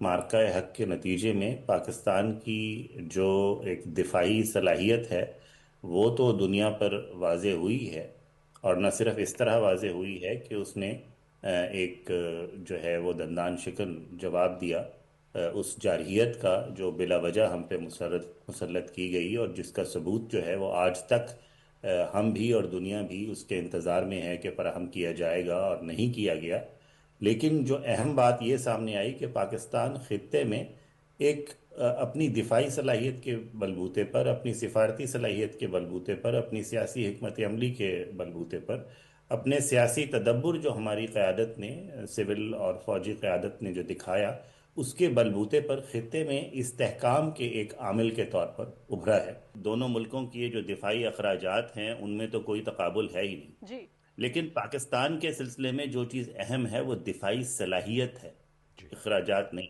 معرکہ حق کے نتیجے میں پاکستان کی جو ایک دفاعی صلاحیت ہے وہ تو دنیا پر واضح ہوئی ہے، اور نہ صرف اس طرح واضح ہوئی ہے کہ اس نے ایک جو ہے وہ دندان شکن جواب دیا اس جارحیت کا جو بلا وجہ ہم پہ مسلط کی گئی، اور جس کا ثبوت جو ہے وہ آج تک ہم بھی اور دنیا بھی اس کے انتظار میں ہے کہ فراہم کیا جائے گا، اور نہیں کیا گیا۔ لیکن جو اہم بات یہ سامنے آئی کہ پاکستان خطے میں ایک اپنی دفاعی صلاحیت کے بلبوتے پر، اپنی سفارتی صلاحیت کے بلبوتے پر، اپنی سیاسی حکمت عملی کے بلبوتے پر، اپنے سیاسی تدبر جو ہماری قیادت نے، سول اور فوجی قیادت نے جو دکھایا، اس کے بلبوتے پر خطے میں استحکام کے ایک عامل کے طور پر ابھرا ہے۔ دونوں ملکوں کی یہ جو دفاعی اخراجات ہیں ان میں تو کوئی تقابل ہے ہی نہیں، جی لیکن پاکستان کے سلسلے میں جو چیز اہم ہے وہ دفاعی صلاحیت ہے، جی اخراجات نہیں۔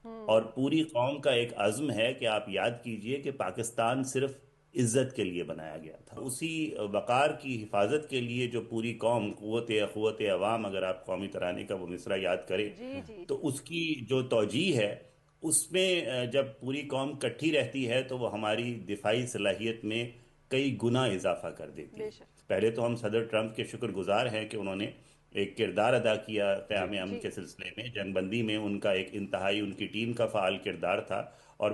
اور ہوں پوری قوم کا ایک عزم ہے کہ آپ یاد کیجئے کہ پاکستان صرف عزت کے لیے بنایا گیا تھا، اسی وقار کی حفاظت کے لیے جو پوری قوم قوت عوام، اگر آپ قومی ترانے کا وہ مصرع یاد کریں جی جی تو جی اس کی جو توجیہ ہے، اس میں جب پوری قوم کٹھی رہتی ہے تو وہ ہماری دفاعی صلاحیت میں کئی گنا اضافہ کر دیتی بے ہے۔ شک پہلے تو ہم صدر ٹرمپ کے شکر گزار ہیں کہ انہوں نے ایک کردار ادا کیا جی قیام امن جی کے سلسلے میں، جنگ بندی میں ان کا ایک انتہائی، ان کی ٹیم کا فعال کردار تھا، اور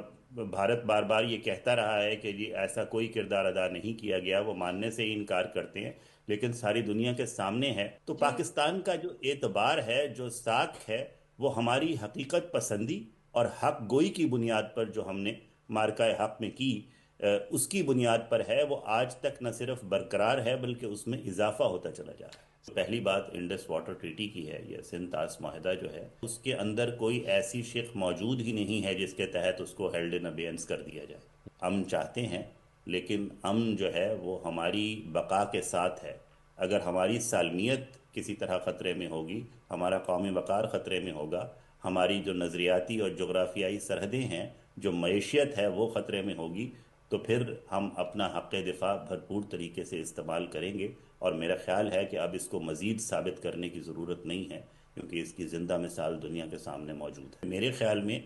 بھارت بار بار یہ کہتا رہا ہے کہ جی ایسا کوئی کردار ادا نہیں کیا گیا، وہ ماننے سے ہی انکار کرتے ہیں، لیکن ساری دنیا کے سامنے ہے۔ تو جی پاکستان کا جو اعتبار ہے، جو ساکھ ہے، وہ ہماری حقیقت پسندی اور حق گوئی کی بنیاد پر جو ہم نے مارکہ حق میں کی، اس کی بنیاد پر ہے، وہ آج تک نہ صرف برقرار ہے بلکہ اس میں اضافہ ہوتا چلا جا رہا ہے۔ پہلی بات انڈس واٹر ٹریٹی کی ہے، یہ سندھ طاس معاہدہ جو ہے، اس کے اندر کوئی ایسی شق موجود ہی نہیں ہے جس کے تحت اس کو ہیلڈ ان ابیئنس کر دیا جائے۔ ہم چاہتے ہیں، لیکن امن جو ہے وہ ہماری بقا کے ساتھ ہے۔ اگر ہماری سالمیت کسی طرح خطرے میں ہوگی، ہمارا قومی وقار خطرے میں ہوگا، ہماری جو نظریاتی اور جغرافیائی سرحدیں ہیں، جو معیشیت ہے وہ خطرے میں ہوگی، تو پھر ہم اپنا حق دفاع بھرپور طریقے سے استعمال کریں گے، اور میرا خیال ہے کہ اب اس کو مزید ثابت کرنے کی ضرورت نہیں ہے، کیونکہ اس کی زندہ مثال دنیا کے سامنے موجود ہے۔ میرے خیال میں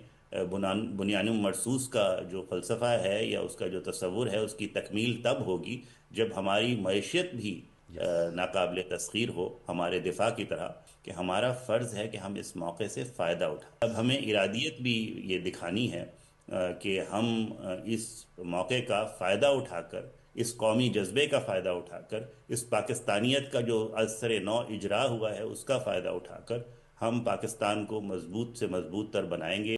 بنیان مرصوص کا جو فلسفہ ہے یا اس کا جو تصور ہے، اس کی تکمیل تب ہوگی جب ہماری معیشت بھی یس ناقابل تسخیر ہو ہمارے دفاع کی طرح، کہ ہمارا فرض ہے کہ ہم اس موقع سے فائدہ اٹھائیں۔ اب ہمیں ارادیت بھی یہ دکھانی ہے کہ ہم اس موقع کا فائدہ اٹھا کر، اس قومی جذبے کا فائدہ اٹھا کر، اس پاکستانیت کا جو از سر نو اجرا ہوا ہے اس کا فائدہ اٹھا کر، ہم پاکستان کو مضبوط سے مضبوط تر بنائیں گے۔